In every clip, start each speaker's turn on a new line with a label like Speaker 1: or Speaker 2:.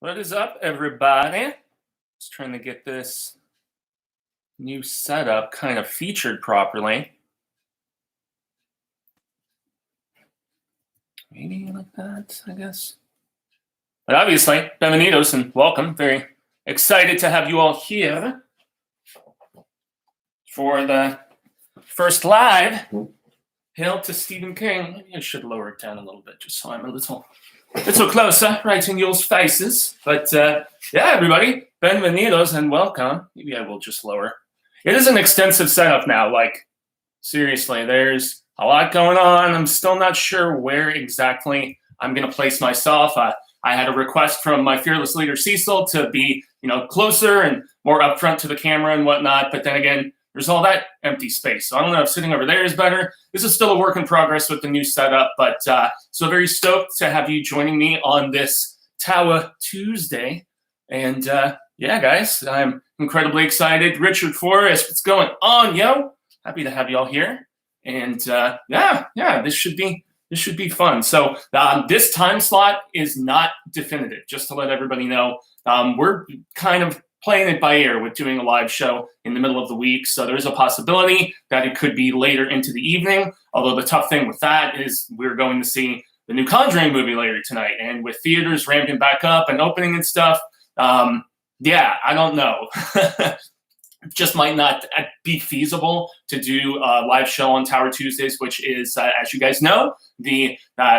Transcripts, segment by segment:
Speaker 1: What is up, everybody? Just trying to get this new setup kind of featured properly. Maybe like that, I guess. But obviously, bienvenidos and welcome. Very excited to have you all here for the first live Hail to Stephen King. Maybe I should lower it down a little bit just so I'm a little closer, right in y'all's faces. But yeah, everybody, bienvenidos and welcome. Maybe I will just lower. It is an extensive setup now. Like, seriously, there's a lot going on. I'm still not sure where exactly I'm going to place myself. I had a request from my fearless leader, Cecil, to be, closer and more upfront to the camera and whatnot. But then again, there's all that empty space. So I don't know if sitting over there is better. This is still a work in progress with the new setup, but so very stoked to have you joining me on this Tower Tuesday. And yeah, guys, I'm incredibly excited. Richard Forrest, what's going on, yo? Happy to have you all here. And yeah, this should be fun. So this time slot is not definitive, just to let everybody know. We're kind of playing it by ear with doing a live show in the middle of the week. So there is a possibility that it could be later into the evening. Although the tough thing with that is we're going to see the new Conjuring movie later tonight. And with theaters ramping back up and opening and stuff, yeah, I don't know. Just might not be feasible to do a live show on Tower Tuesdays, which is, as you guys know, the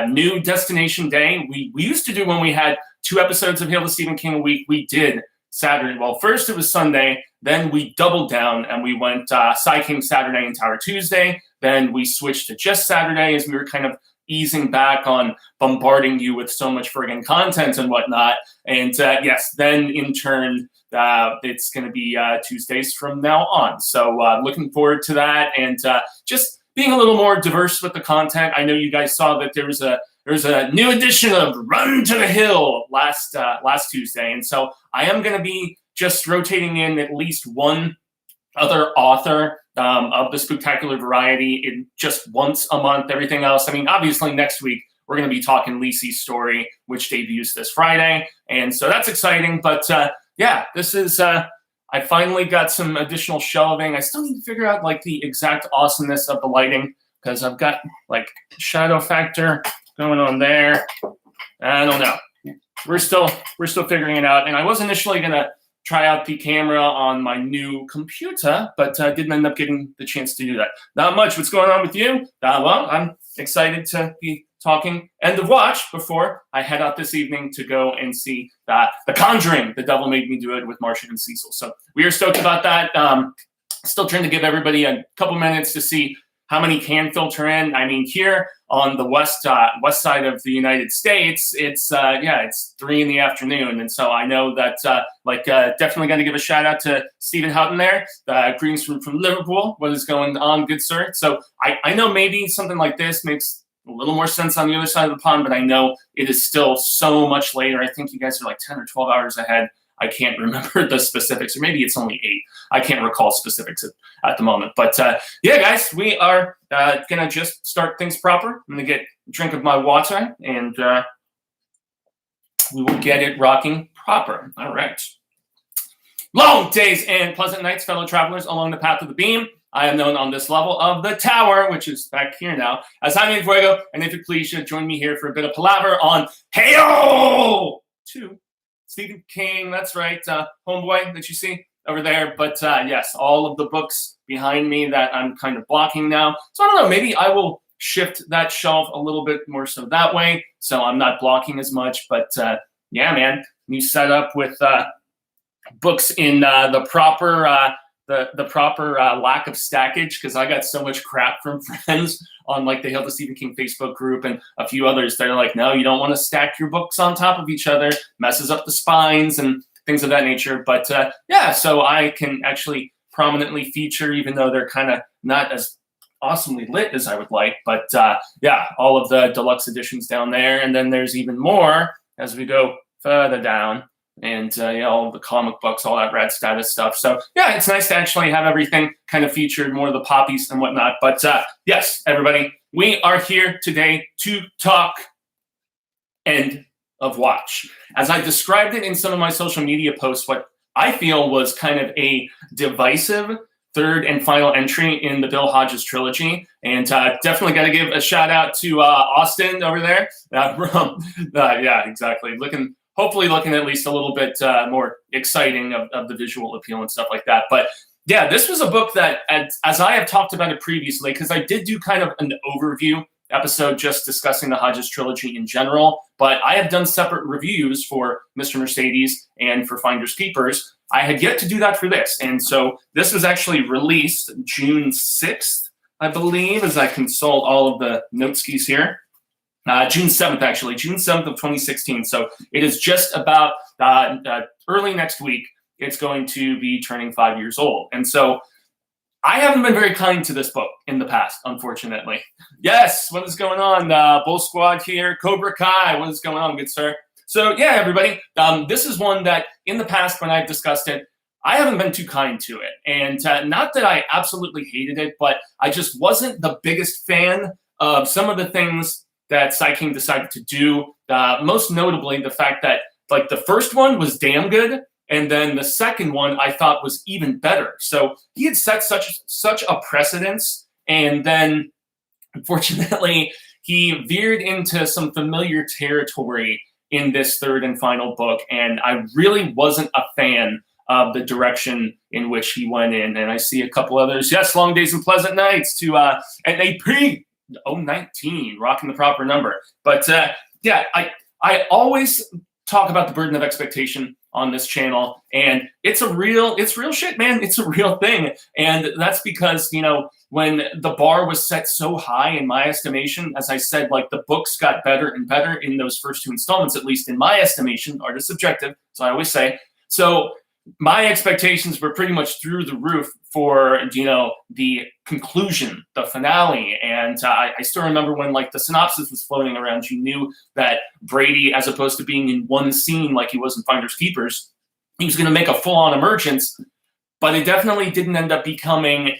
Speaker 1: new destination day. We used to do when we had 2 episodes of Hail to Stephen King a week. We did Saturday. Well, first it was Sunday, then we doubled down and we went Sai King Saturday and Tower Tuesday. Then we switched to just Saturday as we were kind of easing back on bombarding you with so much friggin' content and whatnot. And yes, then in turn, it's going to be Tuesdays from now on. So looking forward to that and just being a little more diverse with the content. I know you guys saw that there was a new edition of Run to the Hill last Tuesday. And so I am going to be just rotating in at least one other author of the spectacular variety in just once a month. Everything else, I mean, obviously next week we're going to be talking Lisi's story, which debuts this Friday. And so that's exciting. But yeah, this is, I finally got some additional shelving. I still need to figure out like the exact awesomeness of the lighting because I've got like shadow factor going on there. I don't know. We're still figuring it out. And I was initially going to try out the camera on my new computer, but didn't end up getting the chance to do that. Not much. What's going on with you? Well, I'm excited to be talking End of Watch before I head out this evening to go and see The Conjuring, The Devil Made Me Do It with Marcia and Cecil. So we are stoked about that. Still trying to give everybody a couple minutes to see how many can filter in. I mean, here on the west side of the United States, it's 3 in the afternoon, and so I know that definitely going to give a shout out to Stephen Houghton there. Greetings from Liverpool. What is going on, good sir? So I know maybe something like this makes a little more sense on the other side of the pond, but I know it is still so much later. I think you guys are like 10 or 12 hours ahead. I can't remember the specifics, or maybe it's only 8. I can't recall specifics at the moment. But yeah, guys, we are going to just start things proper. I'm going to get a drink of my water, and we will get it rocking proper. All right. Long days and pleasant nights, fellow travelers along the path of the beam. I am known on this level of the tower, which is back here now, as Jaime Fuego. And if you please, should join me here for a bit of palaver on Hail to Stephen King. That's right, homeboy that you see over there. But yes, all of the books behind me that I'm kind of blocking now. So I don't know, maybe I will shift that shelf a little bit more so that way, so I'm not blocking as much. But yeah, man, new setup with books in the proper lack of stackage, because I got so much crap from friends on like the Hail to Stephen King Facebook group and a few others that are like, no, you don't want to stack your books on top of each other, messes up the spines and things of that nature. But yeah, so I can actually prominently feature, even though they're kind of not as awesomely lit as I would like. But yeah, all of the deluxe editions down there. And then there's even more as we go further down. And yeah, all the comic books, all that rad status stuff. So yeah, it's nice to actually have everything kind of featured, more of the poppies and whatnot. But yes, everybody, we are here today to talk End of watch. As I described it in some of my social media posts, what I feel was kind of a divisive third and final entry in the Bill Hodges trilogy. And definitely got to give a shout out to Austin over there. Yeah, exactly. Hopefully looking at least a little bit more exciting of the visual appeal and stuff like that. But yeah, this was a book that, as I have talked about it previously, because I did do kind of an overview episode just discussing the Hodges trilogy in general, but I have done separate reviews for Mr. Mercedes and for Finders Keepers. I had yet to do that for this. And so this was actually released June 6th, I believe, as I consult all of the note skis here. June 7th, actually, June 7th of 2016. So it is just about early next week. It's going to be turning 5 years old. And so I haven't been very kind to this book in the past, unfortunately. Yes, what is going on? Bull Squad here. Cobra Kai, what is going on, good sir? So yeah, everybody, this is one that in the past when I've discussed it, I haven't been too kind to it. And not that I absolutely hated it, but I just wasn't the biggest fan of some of the things that Sai King decided to do. Most notably, the fact that like the first one was damn good, and then the second one I thought was even better. So he had set such a precedence, and then unfortunately he veered into some familiar territory in this third and final book, and I really wasn't a fan of the direction in which he went in. And I see a couple others. Yes, Long Days and Pleasant Nights to an AP 019, rocking the proper number. But yeah, I always talk about the burden of expectation on this channel, and it's real shit, man. It's a real thing. And that's because, you know, when the bar was set so high in my estimation, as I said, like the books got better and better in those first two installments, at least in my estimation. Art is subjective, so I always say. So my expectations were pretty much through the roof for, you know, the conclusion, the finale. And I still remember when like the synopsis was floating around, you knew that Brady, as opposed to being in one scene like he was in Finders Keepers, he was going to make a full-on emergence, but it definitely didn't end up becoming,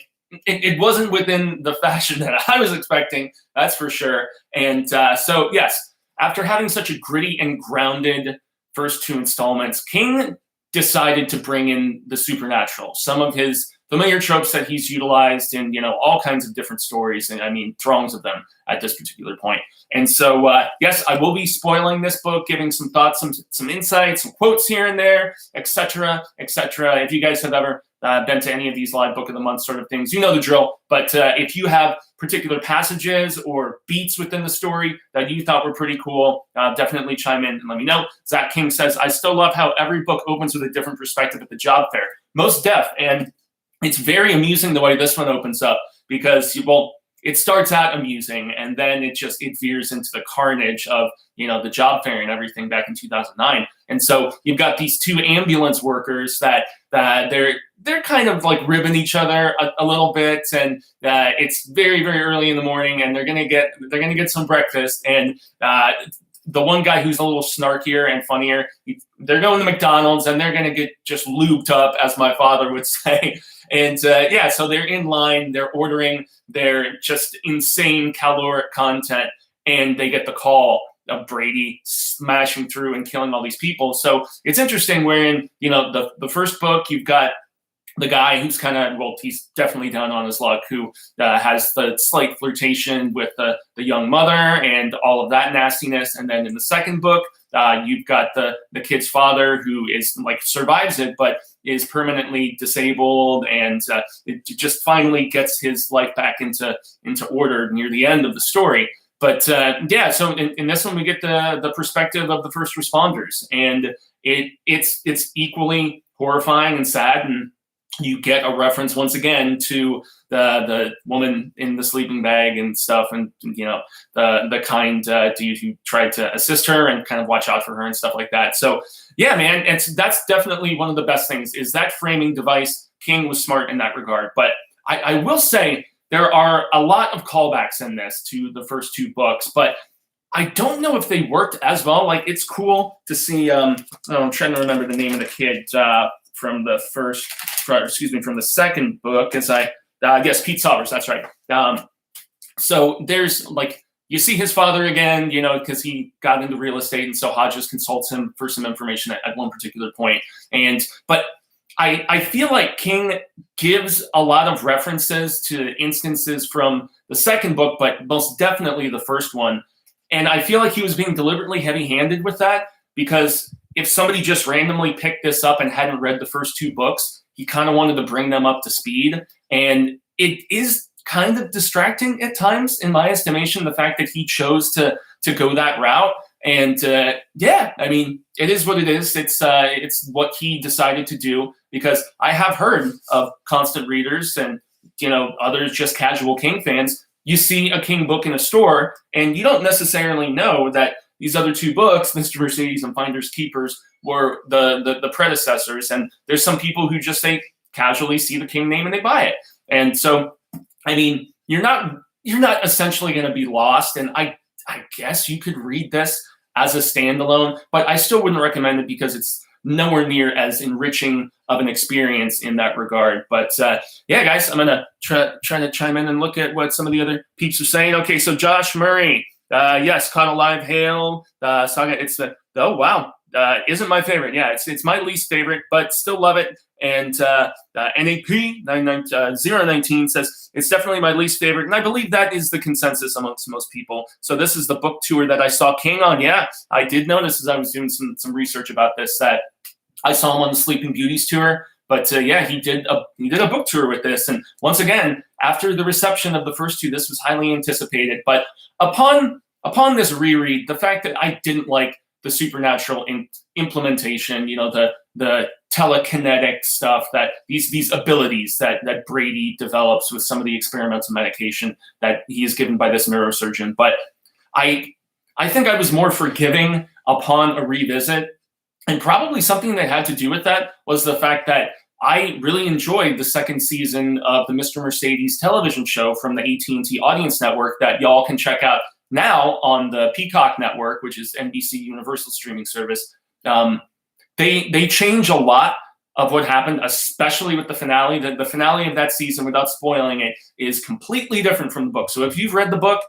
Speaker 1: it wasn't within the fashion that I was expecting, that's for sure. And so yes, after having such a gritty and grounded first two installments, King decided to bring in the supernatural, some of his familiar tropes that he's utilized in, you know, all kinds of different stories, and I mean throngs of them at this particular point. And so yes, I will be spoiling this book, giving some thoughts, some insights, some quotes here and there, etc., etc. If you guys have ever been to any of these live book of the month sort of things, you know the drill. But if you have particular passages or beats within the story that you thought were pretty cool, definitely chime in and let me know. Zach King says, I still love how every book opens with a different perspective at the job fair. Most deaf. And it's very amusing the way this one opens up, because, well, it starts out amusing and then it veers into the carnage of, you know, the job fair and everything back in 2009. And so you've got these two ambulance workers that they're kind of like ribbing each other a little bit, and it's very, very early in the morning, and they're gonna get some breakfast, and the one guy who's a little snarkier and funnier, they're going to McDonald's and they're gonna get just lubed up, as my father would say. And yeah, so they're in line, they're ordering their just insane caloric content, and they get the call of Brady smashing through and killing all these people. So it's interesting wherein, you know, the first book, you've got the guy who's kind of, well, he's definitely down on his luck, who has the slight flirtation with the young mother and all of that nastiness. And then in the second book, you've got the kid's father, who is like survives it, but is permanently disabled, and it just finally gets his life back into order near the end of the story. But yeah, so in this one, we get the perspective of the first responders, and it's equally horrifying and sad. And you get a reference once again to the woman in the sleeping bag and stuff, and, you know, the kind dude who tried to assist her and kind of watch out for her and stuff like that. So yeah, man, that's definitely one of the best things, is that framing device. King was smart in that regard. But I will say there are a lot of callbacks in this to the first two books, but I don't know if they worked as well. Like, it's cool to see. I'm trying to remember the name of the kid from the second book, as I guess Pete Solvers. That's right. So there's like you see his father again, because he got into real estate, and so Hodges consults him for some information at one particular point. But I feel like King gives a lot of references to instances from the second book, but most definitely the first one. And I feel like he was being deliberately heavy-handed with that, because if somebody just randomly picked this up and hadn't read the first 2 books, he kind of wanted to bring them up to speed. And it is kind of distracting at times, in my estimation, the fact that he chose to go that route. And I mean, it is what it is. It's what he decided to do, because I have heard of constant readers and others just casual King fans. You see a King book in a store, and you don't necessarily know that these other 2 books, Mr. Mercedes and Finders Keepers, were the predecessors. And there's some people who just casually see the King name and they buy it. And so, I mean, you're not essentially going to be lost. And I guess you could read this as a standalone, but I still wouldn't recommend it, because it's nowhere near as enriching of an experience in that regard. But guys, I'm gonna try to chime in and look at what some of the other peeps are saying. Okay, so Josh Murray, yes, Caught Alive Hail Saga. It's oh wow, isn't my favorite. Yeah, it's my least favorite, but still love it. And NAP 019 says it's definitely my least favorite, and I believe that is the consensus amongst most people. So this is the book tour that I saw King on. Yeah, I did notice as I was doing some research about this that I saw him on the Sleeping Beauties tour. But he did a book tour with this, and once again, after the reception of the first 2, this was highly anticipated. But upon this reread, the fact that I didn't like the supernatural implementation, the telekinetic stuff, that these abilities that Brady develops with some of the experimental medication that he is given by this neurosurgeon. But I think I was more forgiving upon a revisit. And probably something that had to do with that was the fact that I really enjoyed the second season of the Mr. Mercedes television show from the AT&T Audience Network that y'all can check out now on the Peacock Network, which is NBC Universal streaming service. They change a lot of what happened, especially with the finale. The finale of that season, without spoiling it, is completely different from the book. So if you've read the book,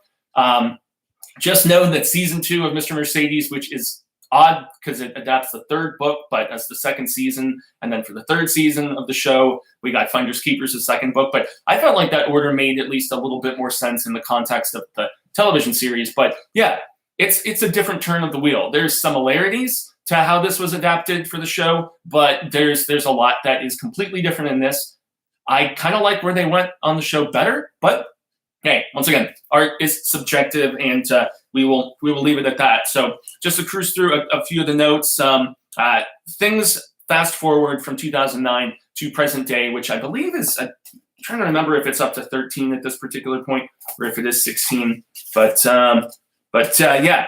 Speaker 1: just know that season 2 of Mr. Mercedes, which is odd because it adapts the third book, but as the second season, and then for the third season of the show, we got Finders Keepers, the second book. But I felt like that order made at least a little bit more sense in the context of the television series. But yeah, it's a different turn of the wheel. There's similarities to how this was adapted for the show, but there's a lot that is completely different in this. I kind of like where they went on the show better, but hey, once again, art is subjective, and we will leave it at that. So just to cruise through a few of the notes, things fast forward from 2009 to present day, which I believe is, I'm trying to remember if it's up to 13 at this particular point or if it is 16. But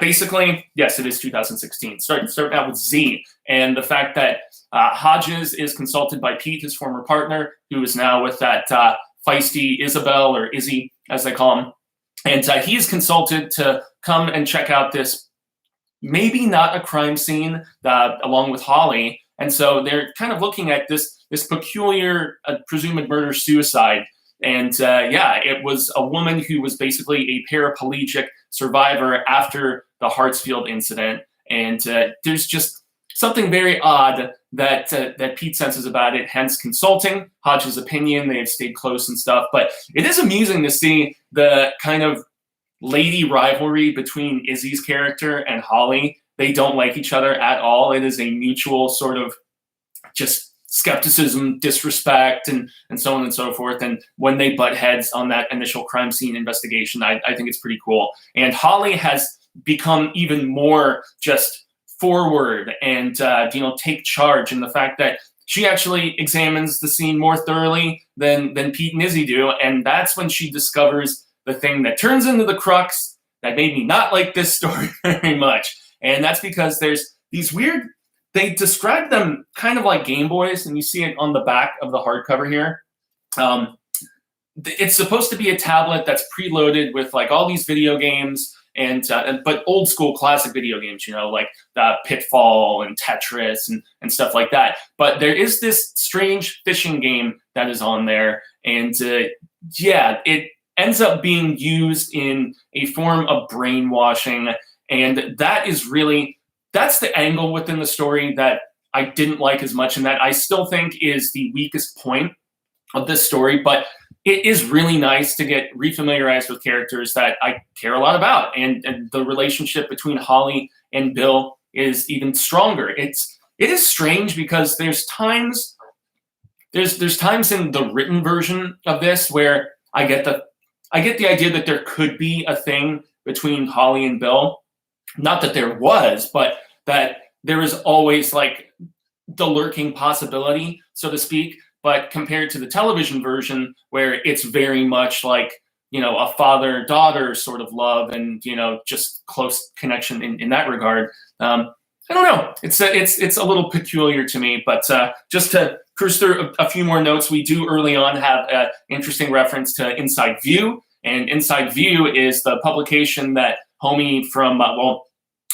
Speaker 1: basically, yes, it is 2016. Starting out with Z, and the fact that Hodges is consulted by Pete, his former partner, who is now with that feisty Isabel, or Izzy, as they call him. And he is consulted to come and check out this maybe not a crime scene along with Holly. And so they're kind of looking at this peculiar presumed murder-suicide. And it was a woman who was basically a paraplegic survivor after the Hartsfield incident. And there's just something very odd that Pete senses about it, hence consulting Hodges' opinion. They have stayed close and stuff. But it is amusing to see the kind of lady rivalry between Izzy's character and Holly. They don't like each other at all. It is a mutual sort of just skepticism, disrespect, and so on and so forth. And when they butt heads on that initial crime scene investigation, I think it's pretty cool. And Holly has become even more just forward and take charge, in the fact that she actually examines the scene more thoroughly than Pete and Izzy do. And that's when she discovers the thing that turns into the crux that made me not like this story very much. And that's because there's these weird, they describe them kind of like Game Boys, and you see it on the back of the hardcover here. It's supposed to be a tablet that's preloaded with like all these video games, but old school classic video games, like Pitfall and Tetris and stuff like that. But there is this strange fishing game that is on there, and ends up being used in a form of brainwashing. And that is really, that's the angle within the story that I didn't like as much, and that I still think is the weakest point of this story. But it is really nice to get refamiliarized with characters that I care a lot about. And the relationship between Holly and Bill is even stronger. It is strange because there's times in the written version of this where I get the idea that there could be a thing between Holly and Bill. Not that there was, but that there is always like the lurking possibility, so to speak. But compared to the television version, where it's very much like, you know, a father-daughter sort of love and, you know, just close connection in that regard. I don't know. It's a little peculiar to me, but just to cruise through a few more notes, we do early on have an interesting reference to Inside View. And Inside View is the publication that Homie from,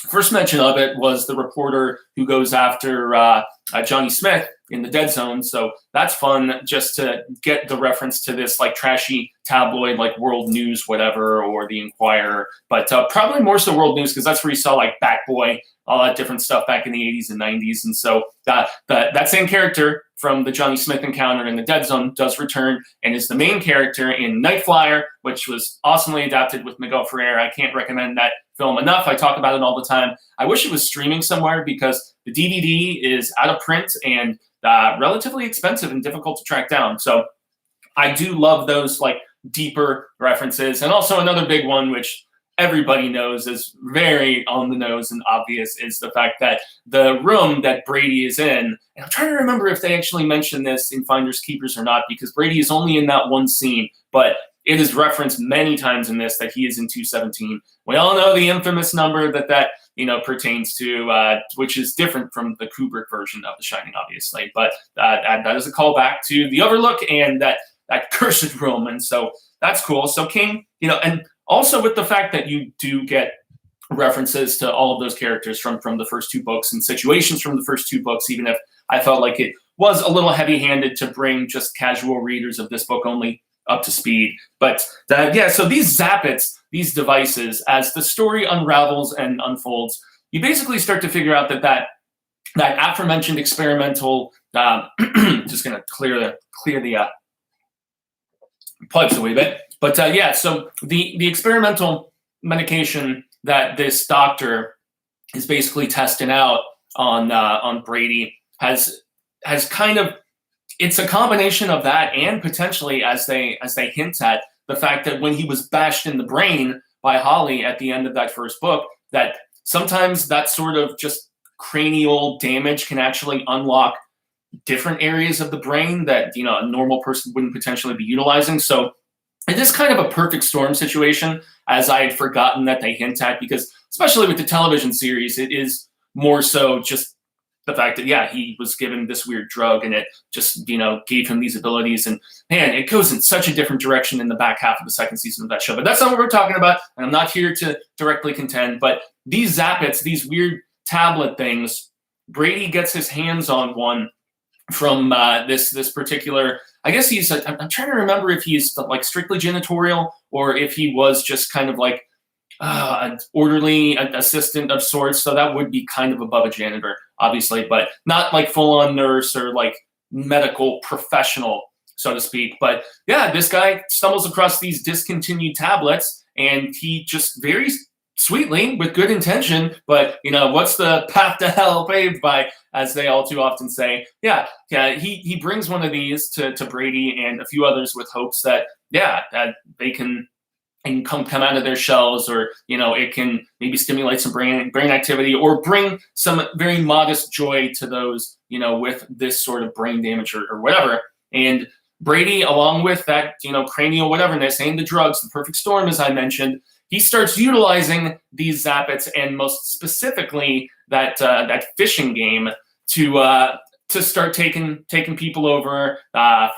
Speaker 1: first mention of it was the reporter who goes after Johnny Smith in the Dead Zone. So that's fun just to get the reference to this like trashy tabloid like World News, whatever, or the Inquirer. But probably more so World News because that's where you saw like Bat Boy, all that different stuff back in the 80s and 90s. And so that same character from the Johnny Smith encounter in the Dead Zone does return and is the main character in Night Flyer, which was awesomely adapted with Miguel Ferrer. I can't recommend that film enough. I talk about it all the time. I wish it was streaming somewhere because the DVD is out of print and relatively expensive and difficult to track down. So I do love those like deeper references. And also another big one, which everybody knows is very on the nose and obvious, is the fact that the room that Brady is in, and I'm trying to remember if they actually mentioned this in Finders Keepers or not, because Brady is only in that one scene, but it is referenced many times in this that he is in 217. We all know the infamous number that you know pertains to, which is different from the Kubrick version of The Shining, obviously. But that is a callback to The Overlook and that cursed room, and so that's cool. So King, you know, and also with the fact that you do get references to all of those characters from the first two books and situations from the first two books, even if I felt like it was a little heavy-handed to bring just casual readers of this book only up to speed. But yeah, so these zappets, these devices, as the story unravels and unfolds, you basically start to figure out that aforementioned experimental, just gonna clear the pipes a wee bit. But yeah, so the experimental medication that this doctor is basically testing out on Brady has kind of, it's a combination of that and potentially, as they hint at, the fact that when he was bashed in the brain by Holly at the end of that first book, that sometimes that sort of just cranial damage can actually unlock different areas of the brain that, you know, a normal person wouldn't potentially be utilizing. So it is kind of a perfect storm situation, as I had forgotten that they hint at, because especially with the television series, it is more so just the fact that, yeah, he was given this weird drug and it just, you know, gave him these abilities. And man, it goes in such a different direction in the back half of the second season of that show. But that's not what we're talking about. And I'm not here to directly contend. But these zappets, these weird tablet things, Brady gets his hands on one from this particular, I guess he's, I'm trying to remember if he's like strictly janitorial or if he was just kind of like an orderly assistant of sorts. So that would be kind of above a janitor, obviously, but not like full-on nurse or like medical professional, so to speak. But yeah, this guy stumbles across these discontinued tablets and he just very sweetly, with good intention, but you know, what's the path to hell paved by, as they all too often say. Yeah, he brings one of these to Brady and a few others with hopes that, yeah, that they can come out of their shells, or, you know, it can maybe stimulate some brain activity or bring some very modest joy to those, you know, with this sort of brain damage or whatever. And Brady, along with that, you know, cranial whateverness and the drugs, the perfect storm, as I mentioned, he starts utilizing these zappets, and most specifically that fishing game to start taking people over.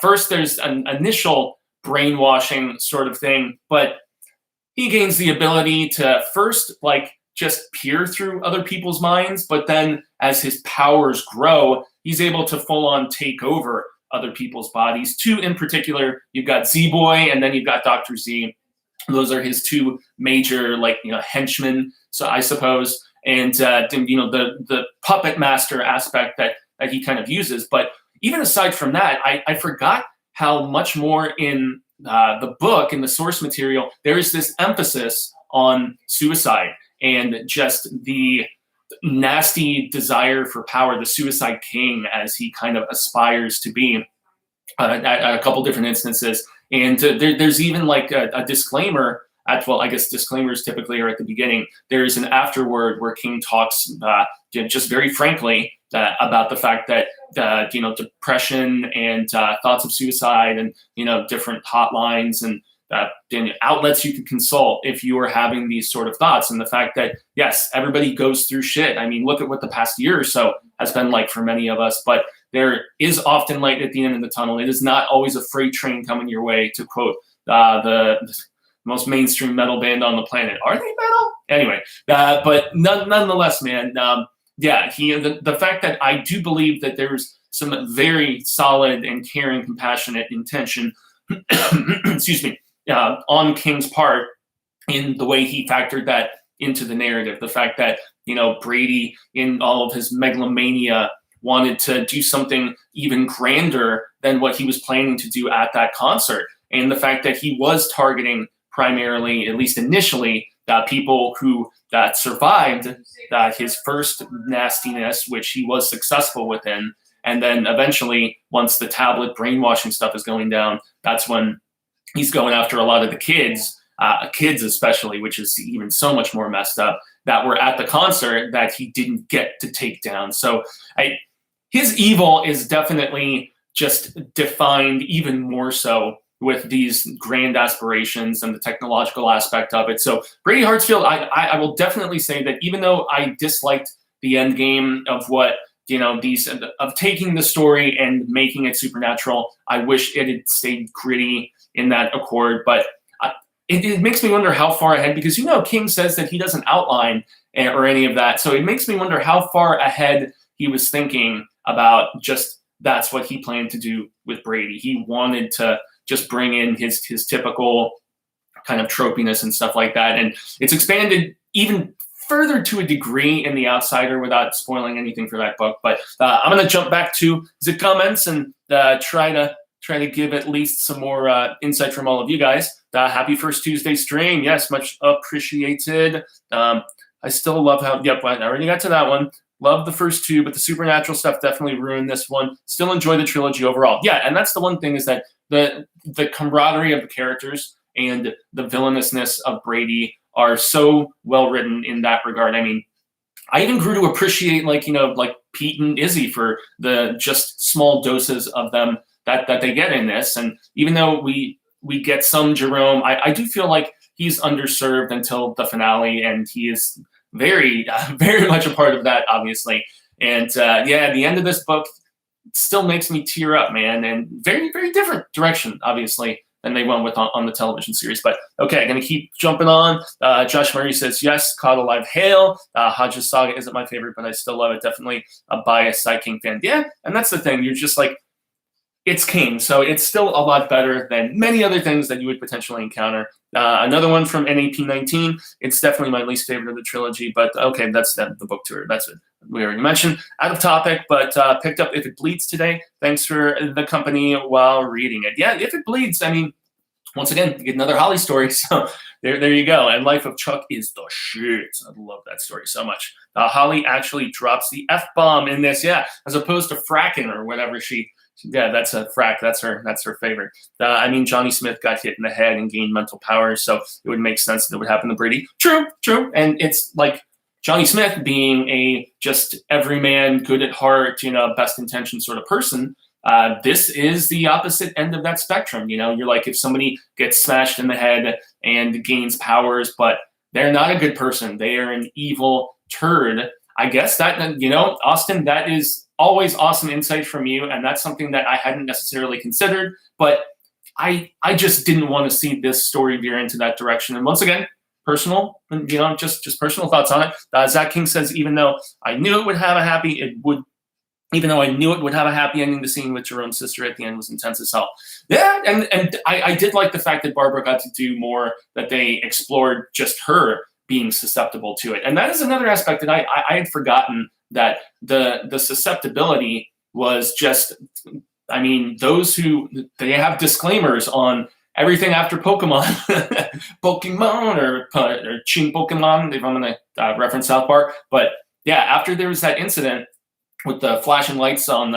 Speaker 1: First, there's an initial brainwashing sort of thing, but he gains the ability to first like just peer through other people's minds, but then as his powers grow, he's able to full on take over other people's bodies. Two in particular, you've got Z-Boy and then you've got Dr. Z. Those are his two major, like, henchmen, so I suppose, and the puppet master aspect that he kind of uses. But even aside from that, I forgot how much more in the book, in the source material, there is this emphasis on suicide and just the nasty desire for power, the suicide king, as he kind of aspires to be at a couple different instances. And there's even like a disclaimer. Well, I guess disclaimers typically are at the beginning. There's an afterword where King talks just very frankly about the fact that depression and thoughts of suicide and different hotlines and outlets you can consult if you are having these sort of thoughts, and the fact that yes, everybody goes through shit. I mean, look at what the past year or so has been like for many of us, but there is often light at the end of the tunnel. It is not always a freight train coming your way, to quote the most mainstream metal band on the planet. Are they metal? Anyway, but nonetheless, man, the fact that I do believe that there's some very solid and caring, compassionate intention, excuse me, on King's part in the way he factored that into the narrative. The fact that, Brady, in all of his megalomania, wanted to do something even grander than what he was planning to do at that concert. And the fact that he was targeting primarily, at least initially, people who survived his first nastiness, which he was successful within. And then eventually, once the tablet brainwashing stuff is going down, that's when he's going after a lot of the kids especially, which is even so much more messed up, that were at the concert that he didn't get to take down. So his evil is definitely just defined even more so with these grand aspirations and the technological aspect of it. So Brady Hartsfield, I will definitely say that even though I disliked the end game of what, of taking the story and making it supernatural, I wish it had stayed gritty in that accord. But it makes me wonder how far ahead, because King says that he doesn't outline or any of that. So it makes me wonder how far ahead he was thinking about just that's what he planned to do with Brady. He wanted to just bring in his typical kind of tropiness and stuff like that. And it's expanded even further to a degree in The Outsider without spoiling anything for that book. But I'm going to jump back to the comments and try to give at least some more insight from all of you guys. Happy first Tuesday stream. Yes, much appreciated. I still love how, I already got to that one. Love the first two, but the supernatural stuff definitely ruined this one. Still enjoy the trilogy overall. Yeah, and that's the one thing, is that the camaraderie of the characters and the villainousness of Brady are so well written in that regard. I mean, I even grew to appreciate like Pete and Izzy for the just small doses of them that they get in this. And even though we get some Jerome, I do feel like he's underserved until the finale, and he is very, very much a part of that, obviously. And the end of this book still makes me tear up, man, and very, very different direction, obviously, than they went with on the television series. But okay, I'm going to keep jumping on. Josh Murray says, yes, Caught Alive Hail. Hodges Saga isn't my favorite, but I still love it. Definitely a biased Side King fan. Yeah, and that's the thing. You're just like, it's King, so it's still a lot better than many other things that you would potentially encounter. Another one from NAP19. It's definitely my least favorite of the trilogy, but okay, that's the book tour. That's it. We already mentioned. Out of topic, but picked up If It Bleeds today. Thanks for the company while reading it. Yeah, If It Bleeds, I mean, once again, you get another Holly story, so there you go. And Life of Chuck is the shit. I love that story so much. Holly actually drops the F-bomb in this, as opposed to fracking or whatever that's a frack. That's her favorite. I mean, Johnny Smith got hit in the head and gained mental power, so it would make sense that it would happen to Brady. True. And it's like Johnny Smith being a just everyman, good at heart, best intentioned sort of person. This is the opposite end of that spectrum. You're like, if somebody gets smashed in the head and gains powers, but they're not a good person, they are an evil turd. I guess that, Austin, that is always awesome insight from you, and that's something that I hadn't necessarily considered, but I just didn't want to see this story veer into that direction. And once again, personal, just personal thoughts on it. Zach King says, even though I knew it would have a happy, it would even though I knew it would have a happy ending, the scene with Jerome's sister at the end was intense as hell. Yeah, and I did like the fact that Barbara got to do more, that they explored just her being susceptible to it. And that is another aspect that I had forgotten, that the susceptibility was just, I mean, those who, they have disclaimers on everything after Pokemon, Pokemon or Chin Pokemon, if I'm going to reference South Park. But yeah, after there was that incident with the flashing lights on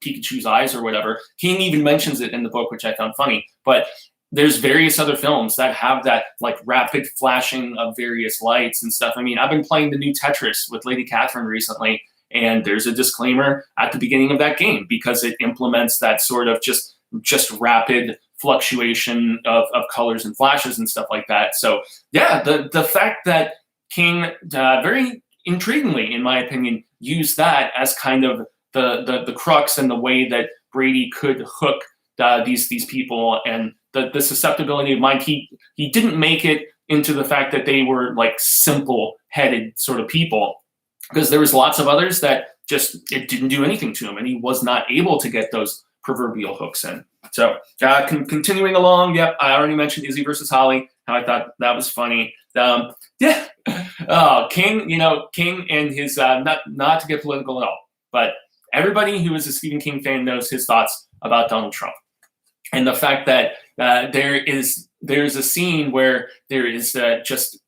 Speaker 1: Pikachu's eyes or whatever, King even mentions it in the book, which I found funny. But there's various other films that have that like rapid flashing of various lights and stuff. I mean, I've been playing the new Tetris with Lady Catherine recently, and there's a disclaimer at the beginning of that game because it implements that sort of just rapid fluctuation of colors and flashes and stuff like that. So yeah, the fact that King very intriguingly, in my opinion, used that as kind of the crux and the way that Brady could hook these people, and the susceptibility of mind. He didn't make it into the fact that they were like simple-headed sort of people, because there was lots of others that just, it didn't do anything to him, and he was not able to get those proverbial hooks in. So continuing along, yep, I already mentioned Izzy versus Holly, how I thought that was funny. King, King and his, not to get political at all, but everybody who is a Stephen King fan knows his thoughts about Donald Trump. And the fact that there's a scene where there is just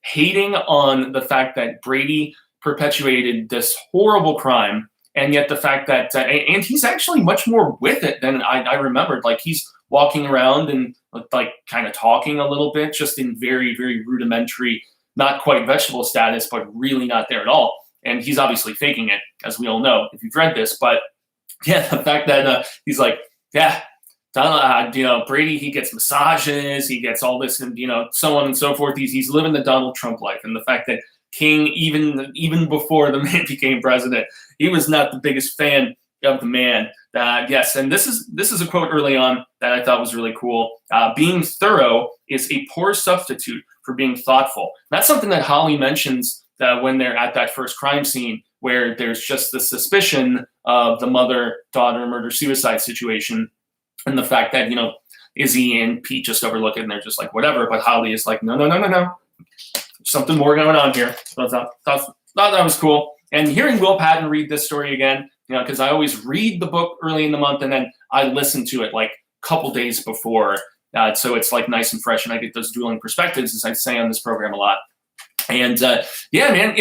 Speaker 1: hating on the fact that Brady perpetuated this horrible crime, and yet the fact that and he's actually much more with it than I remembered. Like, he's walking around and like kind of talking a little bit, just in very, very rudimentary, not quite vegetable status, but really not there at all. And he's obviously faking it, as we all know if you've read this. But yeah, the fact that he's like, yeah, Donald, Brady, he gets massages, he gets all this, and so on and so forth. He's living the Donald Trump life. And the fact that King, even before the man became president, he was not the biggest fan of the man. Yes, and this is a quote early on that I thought was really cool. Being thorough is a poor substitute for being thoughtful. That's something that Holly mentions when they're at that first crime scene, where there's just the suspicion of the mother-daughter murder-suicide situation, and the fact that Izzy and Pete just overlook it and they're just like, whatever. But Holly is like, no. There's something more going on here. So I thought that was cool. And hearing Will Patton read this story again, because I always read the book early in the month and then I listen to it like a couple days before. So it's like nice and fresh, and I get those dueling perspectives, as I say on this program a lot. And yeah, man,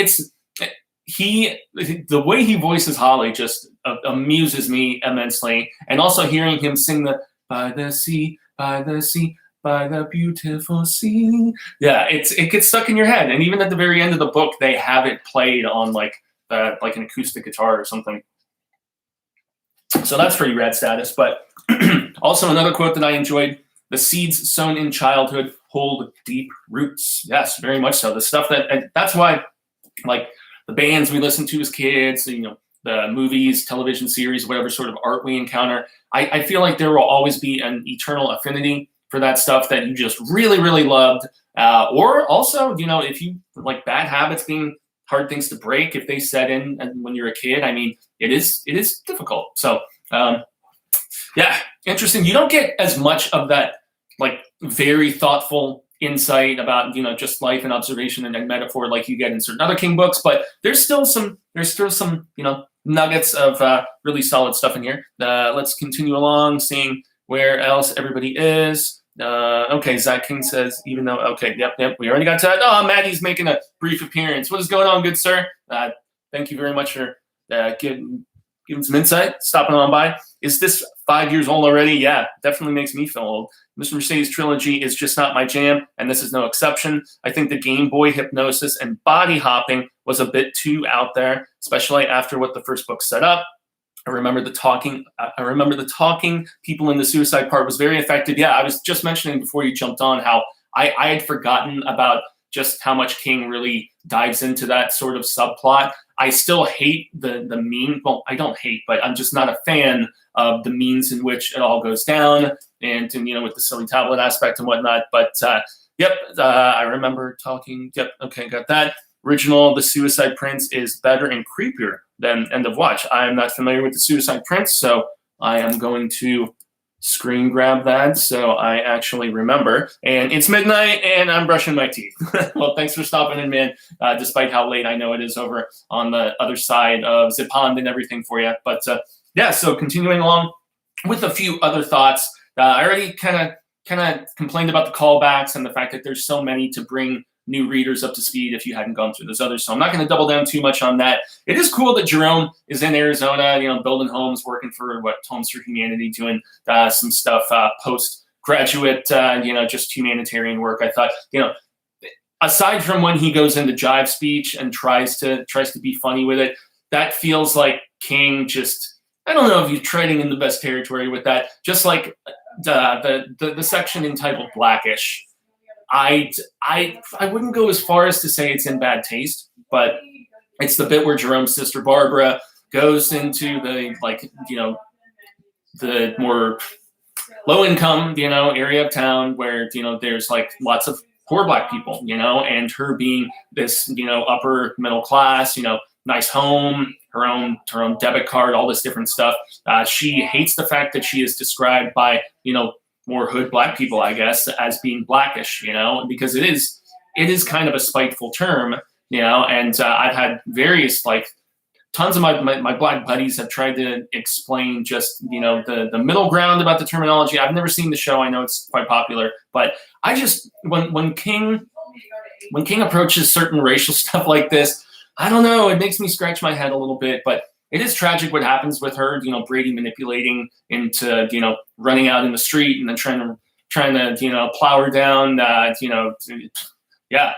Speaker 1: the way he voices Holly just amuses me immensely. And also hearing him sing the by the sea, by the beautiful sea. Yeah, it gets stuck in your head. And even at the very end of the book, they have it played on like an acoustic guitar or something. So that's pretty rad status. But also another quote that I enjoyed: the seeds sown in childhood hold deep roots. Yes, very much so. The stuff that's why, like, the bands we listen to as kids, the movies, television series, whatever sort of art we encounter, I feel like there will always be an eternal affinity for that stuff that you just really, really loved. Or also, if you like bad habits being hard things to break, if they set in and when you're a kid, I mean, it is difficult. So yeah, interesting. You don't get as much of that like very thoughtful insight about just life and observation and metaphor like you get in certain other King books, but there's still some nuggets of really solid stuff in here. Let's continue along, seeing where else everybody is. Okay, Zach King says, even though, okay, yep, we already got to that. Oh, Maddie's making a brief appearance. What is going on, good sir? Thank you very much for giving some insight, stopping on by. Is this 5 years old already? Yeah, definitely makes me feel old. Mr. Mercedes trilogy is just not my jam, and this is no exception. I think the Game Boy hypnosis and body hopping was a bit too out there, especially after what the first book set up. I remember the talking people in the suicide part was very effective. Yeah, I was just mentioning before you jumped on how I had forgotten about just how much King really dives into that sort of subplot. I still hate the mean. Well, I don't hate, but I'm just not a fan of the means in which it all goes down, and with the silly tablet aspect and whatnot. But yep, I remember talking. Yep, okay, got that. original The Suicide Prince is better and creepier than End of Watch. I am not familiar with The Suicide Prince, so I am going to screen grab that so I actually remember. And it's midnight and I'm brushing my teeth. Well, thanks for stopping in, man, despite how late I know it is over on the other side of Zip Pond and everything for you. But yeah, so continuing along with a few other thoughts. I already kind of complained about the callbacks and the fact that there's so many to bring new readers up to speed if you hadn't gone through those others. So I'm not going to double down too much on that. It is cool that Jerome is in Arizona, building homes, working for Homes for Humanity, doing some stuff post-graduate, just humanitarian work. I thought, aside from when he goes into jive speech and tries to be funny with it, that feels like King just, I don't know if he's treading in the best territory with that. Just like the section entitled Blackish. I wouldn't go as far as to say it's in bad taste, but it's the bit where Jerome's sister Barbara goes into the the more low income area of town where there's like lots of poor Black people, and her being this upper middle class, nice home, her own debit card, all this different stuff. She hates the fact that she is described by more hood Black people, I guess, as being blackish, because it is kind of a spiteful term, and I've had various, tons of my Black buddies have tried to explain just, the middle ground about the terminology. I've never seen the show. I know it's quite popular, but I just, when King approaches certain racial stuff like this, I don't know, it makes me scratch my head a little bit, but it is tragic what happens with her, Brady manipulating into, running out in the street and then trying to plow her down,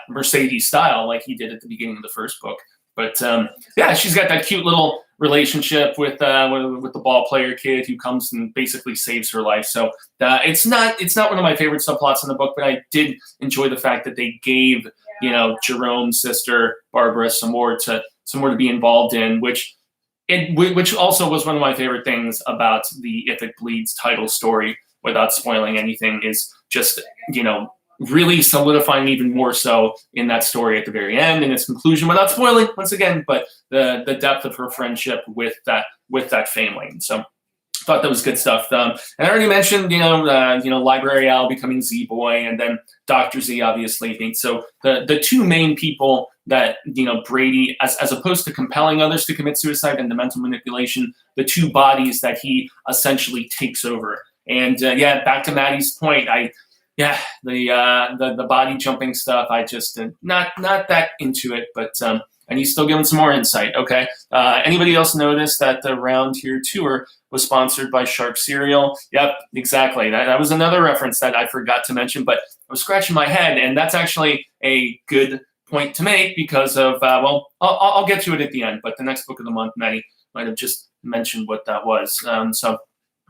Speaker 1: Mercedes style, like he did at the beginning of the first book. But yeah, she's got that cute little relationship with the ball player kid who comes and basically saves her life. So it's not one of my favorite subplots in the book, but I did enjoy the fact that they gave Jerome's sister Barbara some more to be involved in, which also was one of my favorite things about the If It Bleeds title story, without spoiling anything, is just, really solidifying even more so in that story at the very end and its conclusion, without spoiling once again, but the depth of her friendship with that family. And so I thought that was good stuff. And I already mentioned, Library Al becoming Z-Boy, and then Dr. Z obviously. So the two main people that, Brady, as opposed to compelling others to commit suicide and the mental manipulation, the two bodies that he essentially takes over. And back to Maddie's point, the body jumping stuff, I just not that into it, but and he's still giving some more insight. Okay. Anybody else notice that the Round Here tour was sponsored by Shark Cereal? Yep, exactly. That was another reference that I forgot to mention, but I was scratching my head, and that's actually a good point to make because of I'll get to it at the end. But the next book of the month, Maddie might have just mentioned what that was.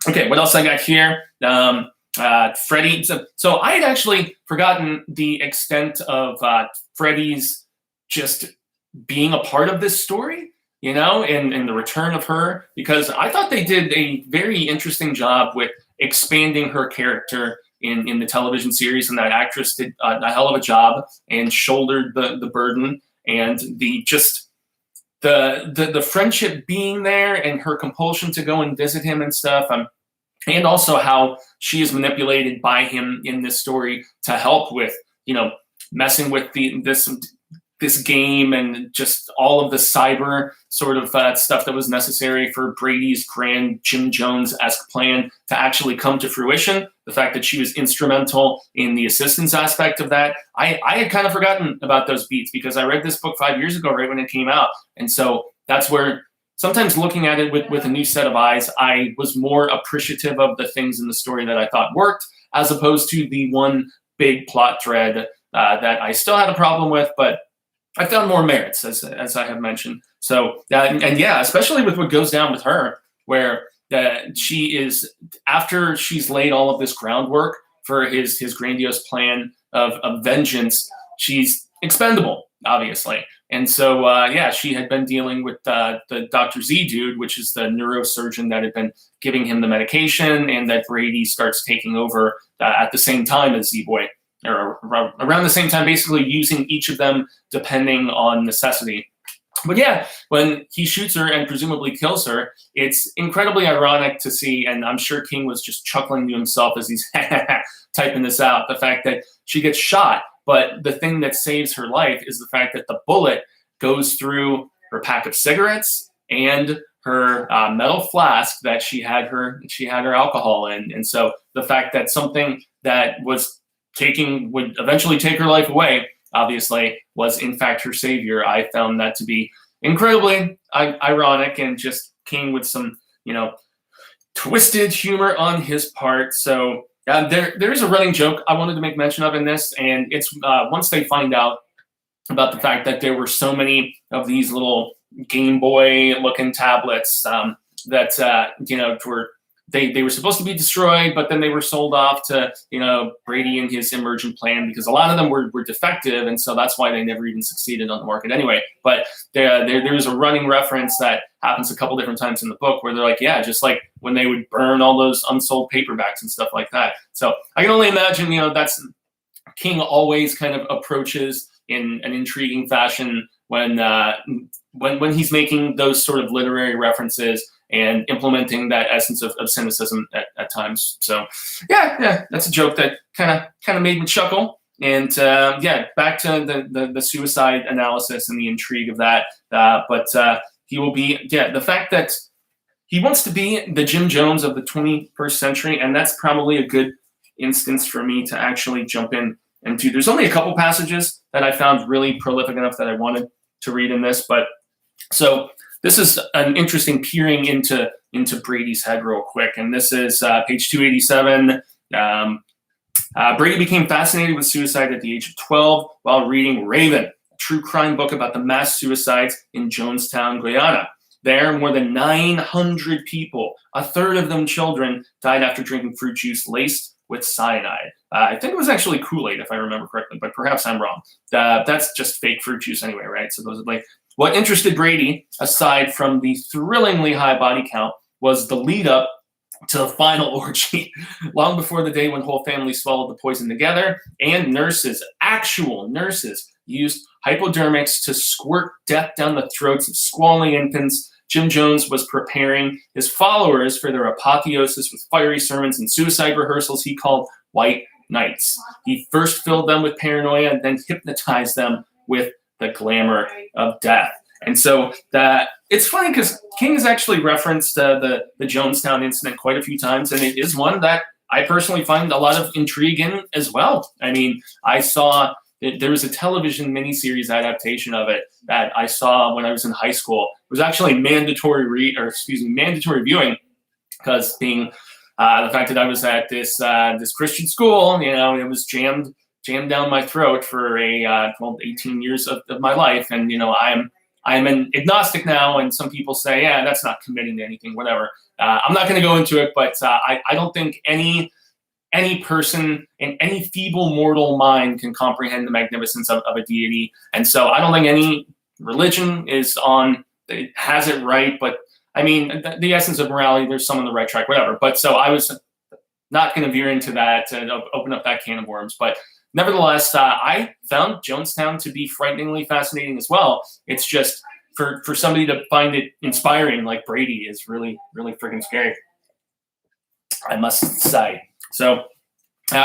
Speaker 1: Okay, what else I got here? Freddie. So I had actually forgotten the extent of Freddie's just being a part of this story, and the return of her, because I thought they did a very interesting job with expanding her character in the television series, and that actress did a hell of a job and shouldered the burden, and the friendship being there and her compulsion to go and visit him and stuff. And also how she is manipulated by him in this story to help with, messing with this game and just all of the cyber sort of stuff that was necessary for Brady's grand Jim Jones-esque plan to actually come to fruition. The fact that she was instrumental in the assistance aspect of that. I had kind of forgotten about those beats because I read this book 5 years ago, right when it came out. And so that's where sometimes looking at it with a new set of eyes, I was more appreciative of the things in the story that I thought worked, as opposed to the one big plot thread that I still had a problem with, but I found more merits, as I have mentioned. So, especially with what goes down with her, where she is, after she's laid all of this groundwork for his grandiose plan of vengeance, she's expendable, obviously. And so, she had been dealing with the Dr. Z dude, which is the neurosurgeon that had been giving him the medication, and that Brady starts taking over at the same time as Z-Boy. or around the same time, basically using each of them depending on necessity. But yeah, when he shoots her and presumably kills her, it's incredibly ironic to see, and I'm sure King was just chuckling to himself as he's typing this out, the fact that she gets shot, but the thing that saves her life is the fact that the bullet goes through her pack of cigarettes and her metal flask that she had her alcohol in. And so the fact that something that would eventually take her life away, obviously, was in fact her savior. I found that to be incredibly ironic, and just King with some, twisted humor on his part. So there is a running joke I wanted to make mention of in this, and it's once they find out about the fact that there were so many of these little Game Boy looking tablets that they were supposed to be destroyed, but then they were sold off to Brady and his emergent plan, because a lot of them were defective, and so that's why they never even succeeded on the market anyway. But there's a running reference that happens a couple different times in the book where they're like, yeah, just like when they would burn all those unsold paperbacks and stuff like that. So I can only imagine, that's King always kind of approaches in an intriguing fashion when he's making those sort of literary references and implementing that essence of cynicism at times. So yeah, that's a joke that kind of made me chuckle. And back to the suicide analysis and the intrigue of that. But he will be, the fact that he wants to be the Jim Jones of the 21st century, and that's probably a good instance for me to actually jump in and do. There's only a couple passages that I found really prolific enough that I wanted to read in this, but so this is an interesting peering into Brady's head real quick, and this is page 287. Brady became fascinated with suicide at the age of 12 while reading Raven, a true crime book about the mass suicides in Jonestown, Guyana. There, more than 900 people, a third of them children, died after drinking fruit juice laced with cyanide. I think it was actually Kool-Aid, if I remember correctly, but perhaps I'm wrong. That's just fake fruit juice anyway, right? Supposedly. What interested Brady, aside from the thrillingly high body count, was the lead up to the final orgy, long before the day when whole families swallowed the poison together, and actual nurses, used hypodermics to squirt death down the throats of squalling infants. Jim Jones was preparing his followers for their apotheosis with fiery sermons and suicide rehearsals he called White Nights. He first filled them with paranoia and then hypnotized them with the glamour of death. And so it's funny because King has actually referenced the Jonestown incident quite a few times, and it is one that I personally find a lot of intrigue in as well. I mean, I saw there was a television miniseries adaptation of it that I saw when I was in high school. It was actually mandatory viewing, because being the fact that I was at this Christian school, it was jammed down my throat for 18 years of my life. And, I'm an agnostic now, and some people say, yeah, that's not committing to anything, whatever. I'm not going to go into it, but I don't think any person in any feeble mortal mind can comprehend the magnificence of a deity. And so I don't think any religion has it right. But I mean, the essence of morality, there's some on the right track, whatever. But so I was not going to veer into that and open up that can of worms. But nevertheless, I found Jonestown to be frighteningly fascinating as well. It's just for somebody to find it inspiring like Brady is really, really freaking scary, I must say. So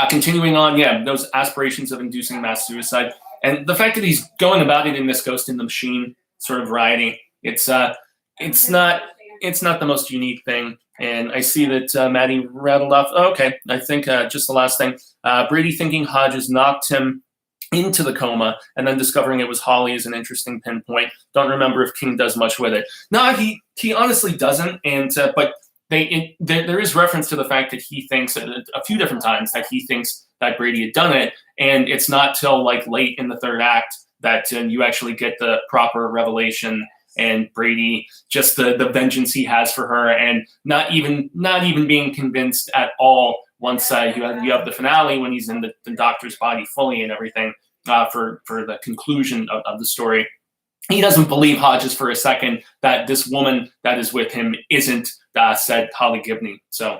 Speaker 1: continuing on, those aspirations of inducing mass suicide, and the fact that he's going about it in this Ghost in the Machine sort of variety, it's not the most unique thing. And I see that Maddie rattled off. Oh, okay, I think just the last thing. Brady thinking Hodges knocked him into the coma and then discovering it was Holly is an interesting pinpoint. Don't remember if King does much with it. No, he honestly doesn't. And but there is reference to the fact that he thinks a few different times that he thinks that Brady had done it. And it's not till like late in the third act that you actually get the proper revelation. And Brady, just the vengeance he has for her, and not even being convinced at all once you have the finale when he's in the doctor's body fully and everything for the conclusion of the story. He doesn't believe Hodges for a second that this woman that is with him isn't said Holly Gibney. So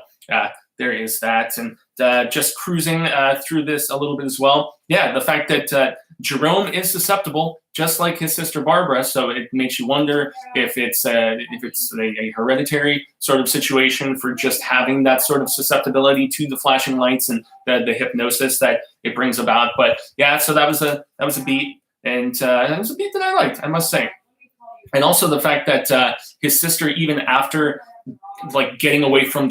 Speaker 1: there is that. And just cruising through this a little bit as well. Yeah, the fact that Jerome is susceptible, just like his sister Barbara, so it makes you wonder if it's a hereditary sort of situation for just having that sort of susceptibility to the flashing lights and the hypnosis that it brings about. But yeah, so that was a beat, and it was a beat that I liked, I must say. And also the fact that his sister, even after like getting away from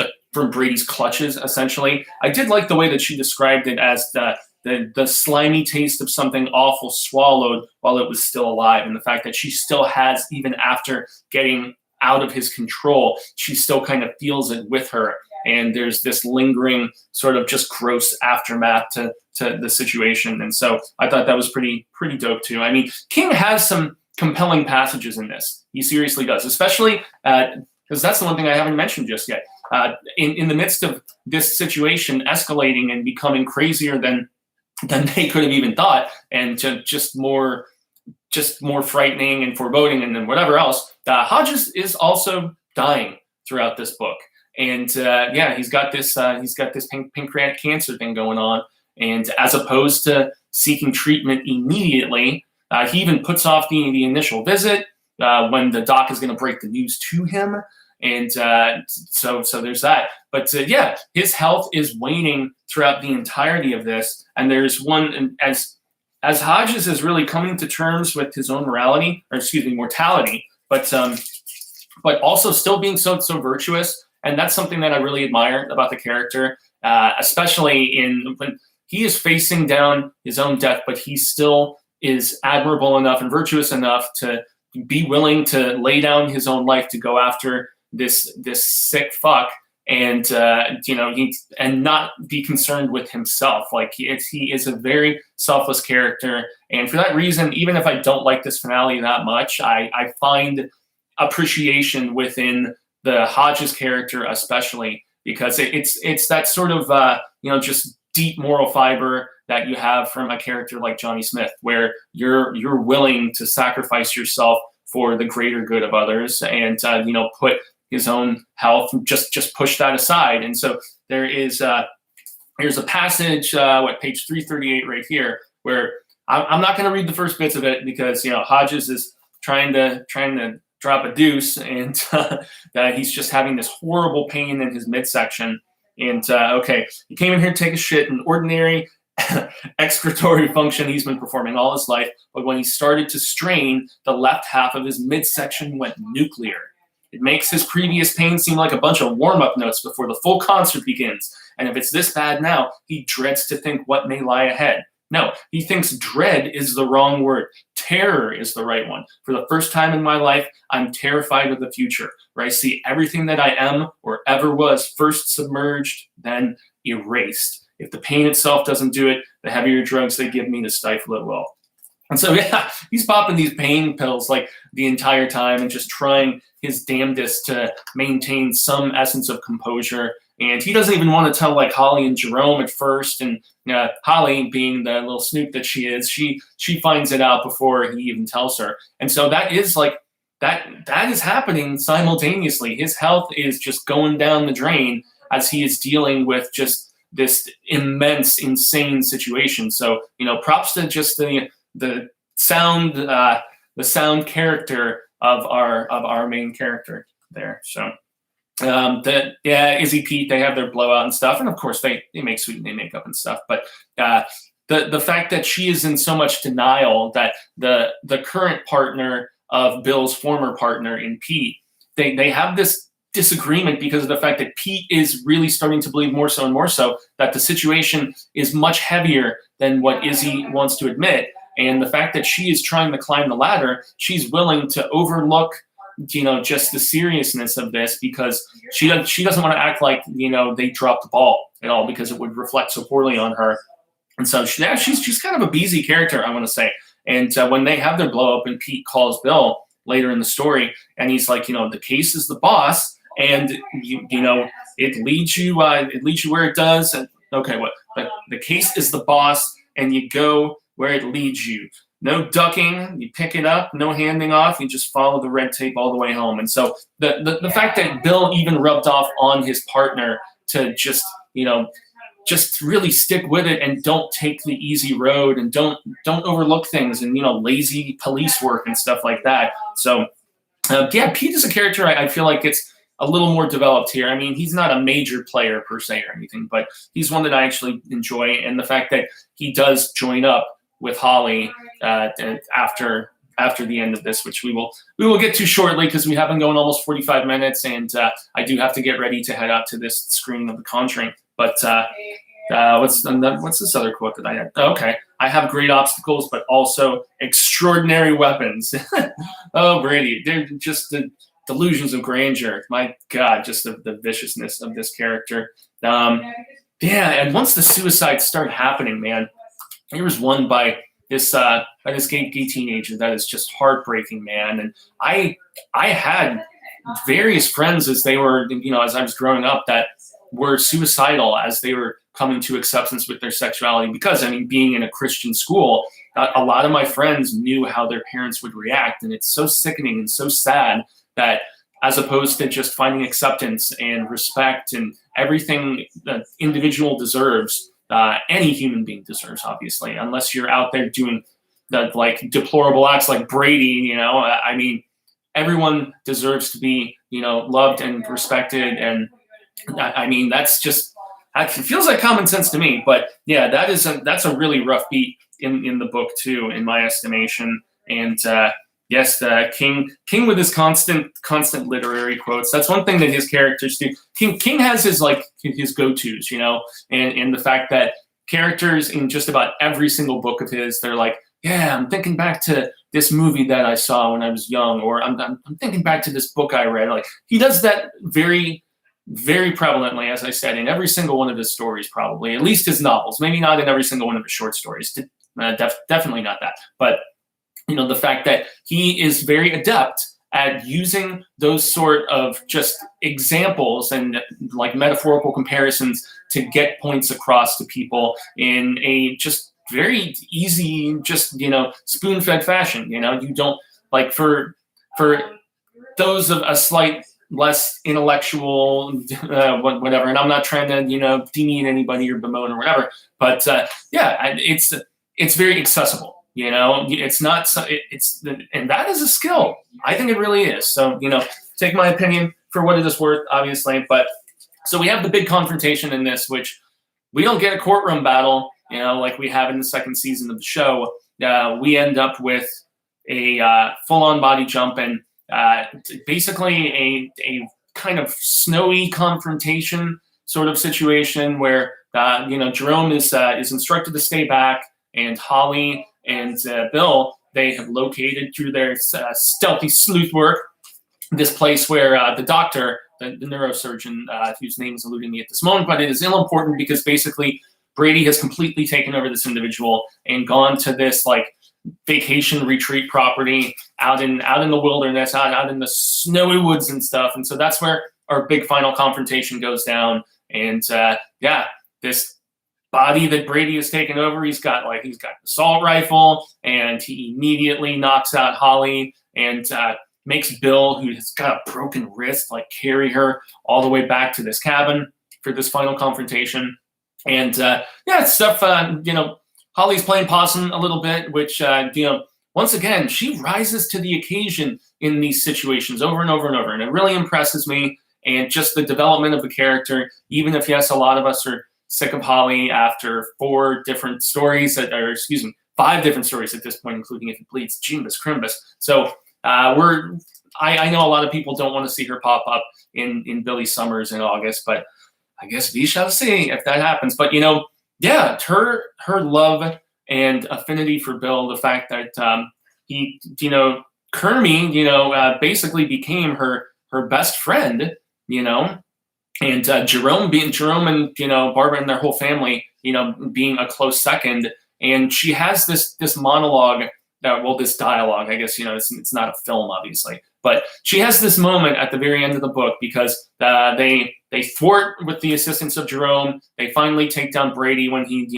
Speaker 1: Brady's clutches, essentially, I did like the way that she described it as the slimy taste of something awful swallowed while it was still alive, and the fact that she still has, even after getting out of his control, she still kind of feels it with her, and there's this lingering sort of just gross aftermath to the situation. And so I thought that was pretty dope too. I mean, King has some compelling passages in this. He seriously does, especially because that's the one thing I haven't mentioned just yet. In the midst of this situation escalating and becoming crazier than they could have even thought, and just more frightening and foreboding and then whatever else, Hodges is also dying throughout this book. And he's got this pancreatic cancer thing going on, and as opposed to seeking treatment immediately, he even puts off the initial visit when the doc is going to break the news to him. And so there's that. But his health is waning throughout the entirety of this. And there's one, as Hodges is really coming to terms with his own mortality, but also still being so virtuous. And that's something that I really admire about the character, especially when he is facing down his own death, but he still is admirable enough and virtuous enough to be willing to lay down his own life to go after this sick fuck, and and not be concerned with himself. Like he is a very selfless character, and for that reason, even if I don't like this finale that much, I find appreciation within the Hodges character, especially because it's that sort of just deep moral fiber that you have from a character like Johnny Smith, where you're willing to sacrifice yourself for the greater good of others, and put his own health, just push that aside. And so here's a passage, page 338 right here, where I'm not going to read the first bits of it because Hodges is trying to drop a deuce, and that he's just having this horrible pain in his midsection. And he came in here to take a shit, an ordinary excretory function he's been performing all his life, but when he started to strain, the left half of his midsection went nuclear. It makes his previous pain seem like a bunch of warm-up notes before the full concert begins. And if it's this bad now, he dreads to think what may lie ahead. No, he thinks dread is the wrong word. Terror is the right one. For the first time in my life, I'm terrified of the future, where I see everything that I am or ever was first submerged, then erased. If the pain itself doesn't do it, the heavier drugs they give me to stifle it will. And so, he's popping these pain pills like the entire time and just trying his damnedest to maintain some essence of composure. And he doesn't even want to tell like Holly and Jerome at first. And Holly, being the little snoop that she is, she finds it out before he even tells her. And so that is like that is happening simultaneously. His health is just going down the drain as he is dealing with just this immense, insane situation. So props to just the sound character of our main character there. So Izzy Pete, they have their blowout and stuff, and of course they make sweet makeup and stuff. But the fact that she is in so much denial that the current partner of Bill's former partner in Pete, they have this disagreement because of the fact that Pete is really starting to believe more so and more so that the situation is much heavier than what Izzy wants to admit. And the fact that she is trying to climb the ladder, she's willing to overlook, just the seriousness of this because she doesn't want to act like, they dropped the ball at all because it would reflect so poorly on her. And so she's kind of a beezy character, I want to say. And when they have their blow up and Pete calls Bill later in the story and he's like, the case is the boss and it leads you where it does. And okay, the case is the boss and you go where it leads you. No ducking, you pick it up, no handing off, you just follow the red tape all the way home. And so the fact that Bill even rubbed off on his partner to just, just really stick with it and don't take the easy road and don't overlook things and, lazy police work and stuff like that. So, Pete is a character I feel like it's a little more developed here. I mean, he's not a major player per se or anything, but he's one that I actually enjoy. And the fact that he does join up with Holly after the end of this, which we will get to shortly because we have been going almost 45 minutes, and I do have to get ready to head out to this screening of The Conjuring. But what's this other quote that I had? Okay. I have great obstacles, but also extraordinary weapons. Oh, Brady, they're just the delusions of grandeur. My God, just the viciousness of this character. And once the suicides start happening, man, here was one by this gay teenager that is just heartbreaking, man. And I had various friends as they were, as I was growing up, that were suicidal as they were coming to acceptance with their sexuality. Because, being in a Christian school, a lot of my friends knew how their parents would react. And it's so sickening and so sad that as opposed to just finding acceptance and respect and everything that individual deserves, any human being deserves, obviously, unless you're out there doing the deplorable acts like Brady, everyone deserves to be, loved and respected. And that's just, it feels like common sense to me. But yeah, that's a really rough beat in the book too, in my estimation. And yes, King with his constant literary quotes. That's one thing that his characters do. King has his go-tos, and the fact that characters in just about every single book of his, they're like, yeah, I'm thinking back to this movie that I saw when I was young, or I'm thinking back to this book I read. Like, he does that very, very prevalently, as I said, in every single one of his stories, probably, at least his novels. Maybe not in every single one of his short stories. Definitely not that. But the fact that he is very adept at using those sort of just examples and metaphorical comparisons to get points across to people in a just very easy, just, spoon-fed fashion. You don't, for those of a slight less intellectual, whatever, and I'm not trying to, demean anybody or bemoan or whatever, but it's very accessible. It's not, and that is a skill. I think it really is. So, take my opinion for what it is worth, obviously. But so we have the big confrontation in this, which we don't get a courtroom battle, like we have in the second season of the show. We end up with a full-on body jump and basically a kind of snowy confrontation sort of situation where, Jerome is instructed to stay back, and Holly and Bill, they have located through their stealthy sleuth work this place where the doctor, the neurosurgeon, whose name is eluding me at this moment, but it is ill important because basically Brady has completely taken over this individual and gone to this vacation retreat property out in the wilderness, out in the snowy woods and stuff. And so that's where our big final confrontation goes down. And this body that Brady has taken over, he's got an assault rifle, and he immediately knocks out Holly and makes Bill, who has got a broken wrist, carry her all the way back to this cabin for this final confrontation. And stuff, Holly's playing possum a little bit, which, once again, she rises to the occasion in these situations over and over and over. And it really impresses me. And just the development of the character, even if, yes, a lot of us are sick of Holly after 5 different stories at this point, including If It Bleeds, Jimbus Crimbus. So I know a lot of people don't want to see her pop up in Billy Summers in August, but I guess we shall see if that happens. But, her love and affinity for Bill, the fact that he, Kermie, basically became her best friend, and Jerome and Barbara and their whole family, being a close second. And she has this monologue, this dialogue, I guess, it's not a film, obviously, but she has this moment at the very end of the book because they thwart with the assistance of Jerome. They finally take down Brady when he,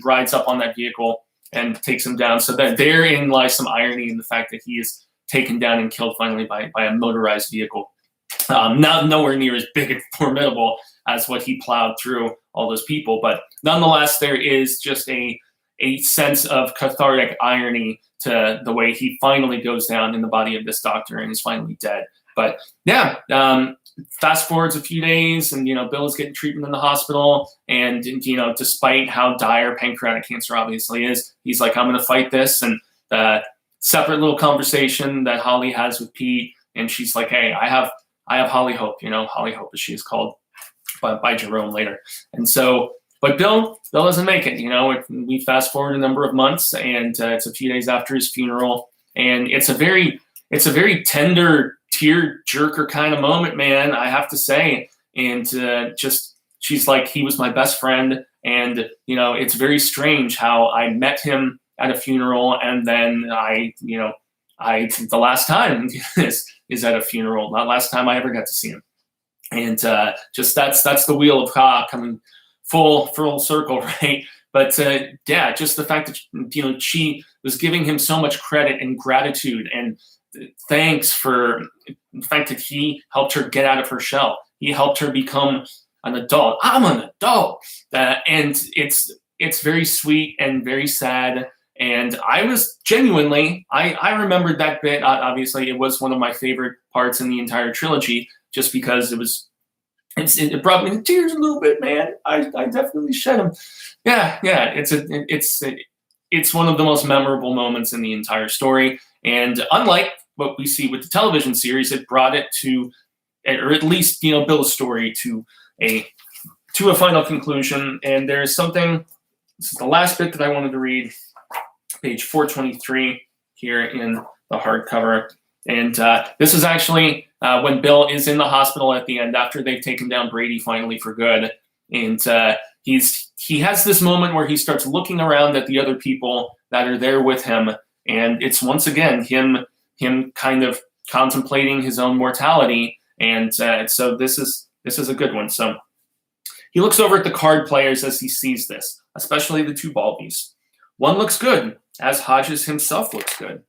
Speaker 1: rides up on that vehicle and takes him down. So that therein lies some irony in the fact that he is taken down and killed finally by a motorized vehicle. Not nowhere near as big and formidable as what he plowed through all those people. But nonetheless, there is just a sense of cathartic irony to the way he finally goes down in the body of this doctor and is finally dead. But yeah, fast forwards a few days, and Bill is getting treatment in the hospital, and despite how dire pancreatic cancer obviously is, he's like, I'm going to fight this. And separate little conversation that Holly has with Pete, and she's like, hey, I have Holly Hope, Holly Hope as she is called by Jerome later. And so, but Bill doesn't make it. We fast forward a number of months, and it's a few days after his funeral, and it's a very tender, tear jerker kind of moment, man, I have to say. And she's like, he was my best friend, and it's very strange how I met him at a funeral, and then the last time is at a funeral, not last time I ever got to see him. And just that's the wheel of Ka coming full circle, right? But yeah, just the fact that she was giving him so much credit and gratitude and thanks for the fact that he helped her get out of her shell. He helped her become an adult. I'm an adult, and it's very sweet and very sad. And I was genuinely, I remembered that bit. Obviously, it was one of my favorite parts in the entire trilogy, just because it brought me to tears a little bit, man. I definitely shed them. Yeah. It's one of the most memorable moments in the entire story. And unlike what we see with the television series, it brought it to, or at least Bill's story to a final conclusion. And there's something. This is the last bit that I wanted to read. Page 423 here in the hardcover. And this is actually when Bill is in the hospital at the end after they've taken down Brady finally for good. And he has this moment where he starts looking around at the other people that are there with him. And it's once again him kind of contemplating his own mortality. And so this is a good one. So he looks over at the card players as he sees this, especially the two Balbies. One looks good, as Hodges himself looks good.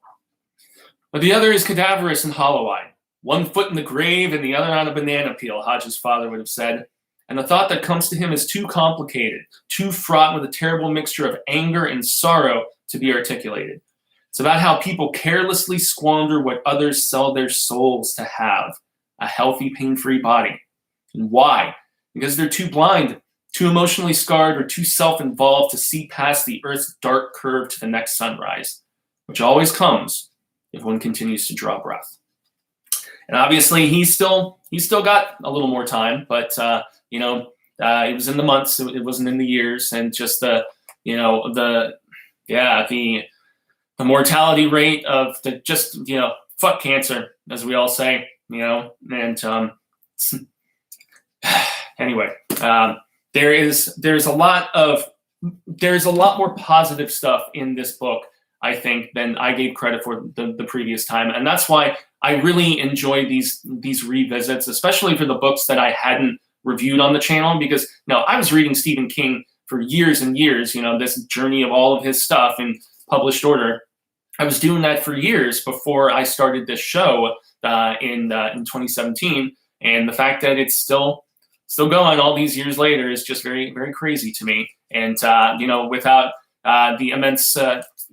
Speaker 1: But the other is cadaverous and hollow-eyed. One foot in the grave and the other on a banana peel, Hodges' father would have said. And the thought that comes to him is too complicated, too fraught with a terrible mixture of anger and sorrow to be articulated. It's about how people carelessly squander what others sell their souls to have, a healthy, pain-free body. And why? Because they're too blind, too emotionally scarred, or too self-involved to see past the Earth's dark curve to the next sunrise, which always comes if one continues to draw breath. And obviously, he's still got a little more time, but it was in the months, it wasn't in the years, and just the mortality rate of fuck cancer, as we all say, and anyway. There's a lot more positive stuff in this book, I think, than I gave credit for the previous time, and that's why I really enjoy these revisits, especially for the books that I hadn't reviewed on the channel, because I was reading Stephen King for years and years. This journey of all of his stuff in published order. I was doing that for years before I started this show in 2017, and the fact that it's still going all these years later is just very, very crazy to me. And, without the immense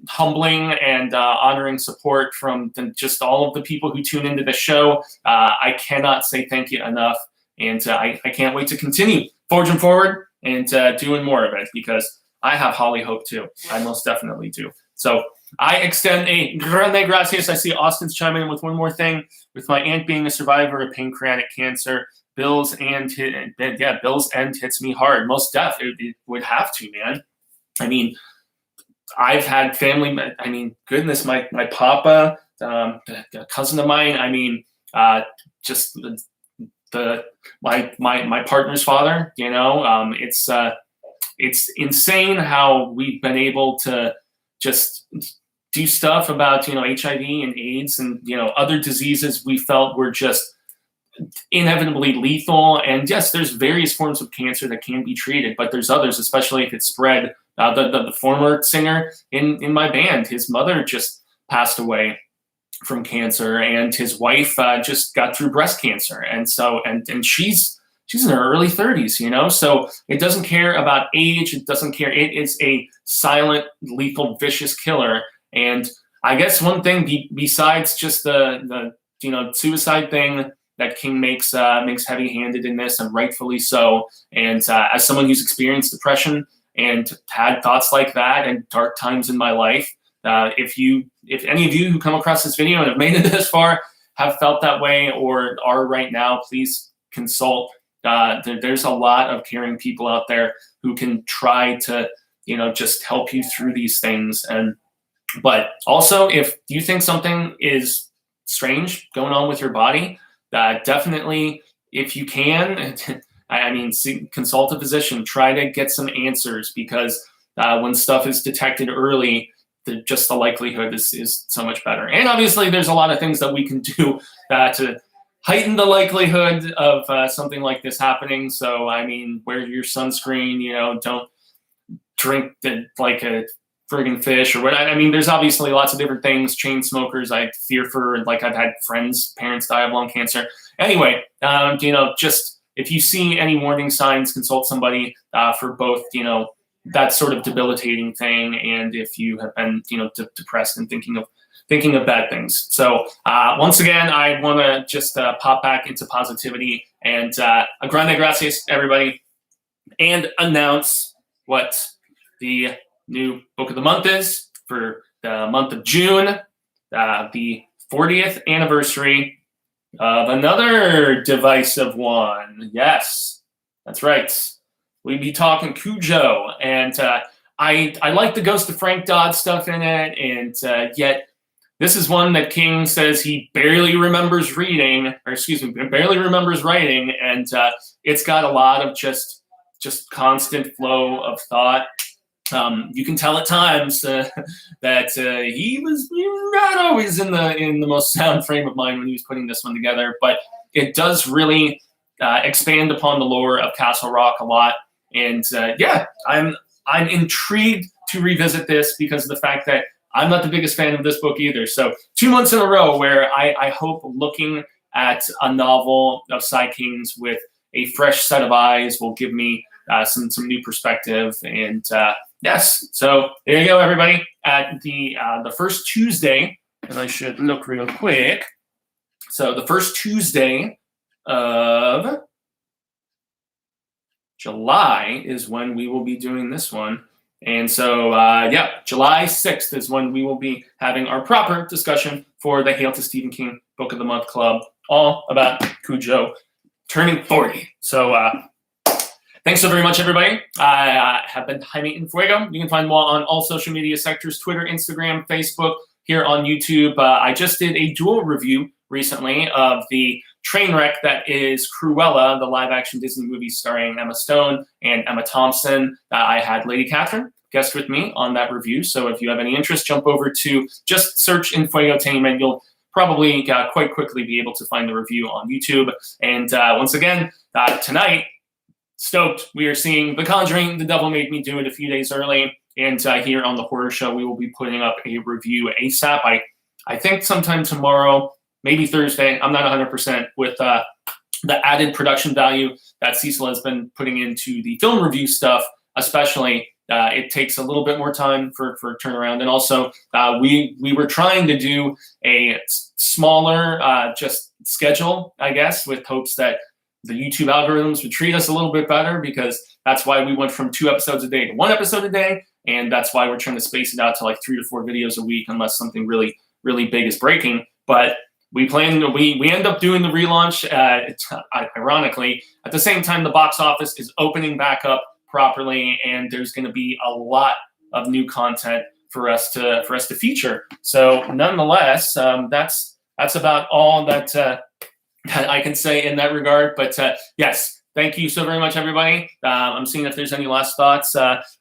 Speaker 1: humbling and honoring support from just all of the people who tune into the show, I cannot say thank you enough. And I can't wait to continue forging forward and doing more of it, because I have Holly Hope too. I most definitely do. So I extend a grande gracias. I see Austin's chiming in with one more thing. With my aunt being a survivor of pancreatic cancer, Bill's end hits me hard. Most def, it would have to, man. I mean, I've had family. I mean, goodness, my papa, a cousin of mine. I mean, just my partner's father. It's insane how we've been able to just do stuff about HIV and AIDS and other diseases we felt were just inevitably lethal. And yes, there's various forms of cancer that can be treated, but there's others, especially if it's spread. The former singer in my band, his mother just passed away from cancer, and his wife just got through breast cancer, and so and she's she's in her early 30s, you know? So it doesn't care about age. It doesn't care. It is a silent, lethal, vicious killer. And I guess one thing besides just the suicide thing that King makes heavy-handed in this, and rightfully so. And as someone who's experienced depression and had thoughts like that and dark times in my life, if any of you who come across this video and have made it this far have felt that way or are right now, please consult. There's a lot of caring people out there who can try to, just help you through these things. But also, if you think something is strange going on with your body, definitely, if you can, consult a physician. Try to get some answers, because when stuff is detected early, the likelihood is so much better. And obviously, there's a lot of things that we can do to heighten the likelihood of something like this happening. So, wear your sunscreen. Don't drink like a friggin' fish or what. There's obviously lots of different things. Chain smokers, I fear for. Like, I've had parents die of lung cancer. Anyway, just if you see any warning signs, consult somebody for both, that sort of debilitating thing, and if you have been, depressed and thinking of bad things. So once again, I want to just pop back into positivity and a grande gracias, everybody, and announce what the new book of the month is for the month of June, the 40th anniversary of another divisive one. Yes, that's right. We'd be talking Cujo, and I like the Ghost of Frank Dodd stuff in it, and yet this is one that King says he barely remembers writing, and it's got a lot of just constant flow of thought. You can tell at times that he was not always in the most sound frame of mind when he was putting this one together, but it does really expand upon the lore of Castle Rock a lot. And I'm intrigued to revisit this because of the fact that I'm not the biggest fan of this book either. So 2 months in a row where I hope looking at a novel of Sai King's with a fresh set of eyes will give me some new perspective. And yes, so there you go, everybody. At the first Tuesday, and I should look real quick. So the first Tuesday of July is when we will be doing this one. And so, July 6th is when we will be having our proper discussion for the Hail to Stephen King Book of the Month Club, all about Cujo turning 40. So, thanks so very much, everybody. I have been Jaime in Fuego. You can find more on all social media sectors, Twitter, Instagram, Facebook, here on YouTube. I just did a dual review recently of the train wreck that is Cruella, the live-action Disney movie starring Emma Stone and Emma Thompson. I had Lady Catherine guest with me on that review, so if you have any interest, jump over to just search Infotainment. You'll probably quite quickly be able to find the review on YouTube. And once again, tonight, stoked, we are seeing The Conjuring, The Devil Made Me Do It a few days early, and here on The Horror Show, we will be putting up a review ASAP. I think sometime tomorrow, maybe Thursday, I'm not 100%, with the added production value that Cecil has been putting into the film review stuff, especially. It takes a little bit more time for turnaround. And also, we were trying to do a smaller just schedule, I guess, with hopes that the YouTube algorithms would treat us a little bit better, because that's why we went from 2 episodes a day to 1 episode a day. And that's why we're trying to space it out to like 3 to 4 videos a week, unless something really, really big is breaking. But we end up doing the relaunch, ironically, at the same time the box office is opening back up properly, and there's going to be a lot of new content for us to feature. So nonetheless, that's about all that I can say in that regard. But yes, thank you so very much, everybody. I'm seeing if there's any last thoughts.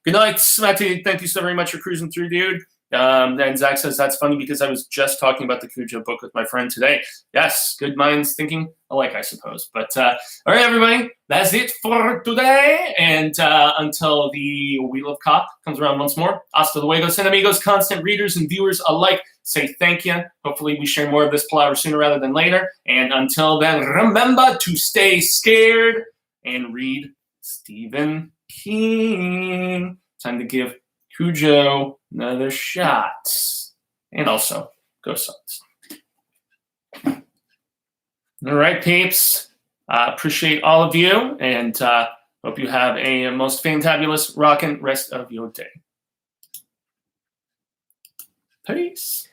Speaker 1: Good night, Matty. Thank you so very much for cruising through, dude. And Zach says, that's funny because I was just talking about the Cujo book with my friend today. Yes, good minds thinking alike, I suppose. But all right, everybody, that's it for today. And until the Wheel of Ka comes around once more, hasta luego, sin amigos, constant readers and viewers alike. Say thank you. Hopefully we share more of this palaver sooner rather than later. And until then, remember to stay scared and read Stephen King. Time to give Cujo another shot. And also, go Suns. All right, peeps. Appreciate all of you, and hope you have a most fantabulous rockin' rest of your day. Peace.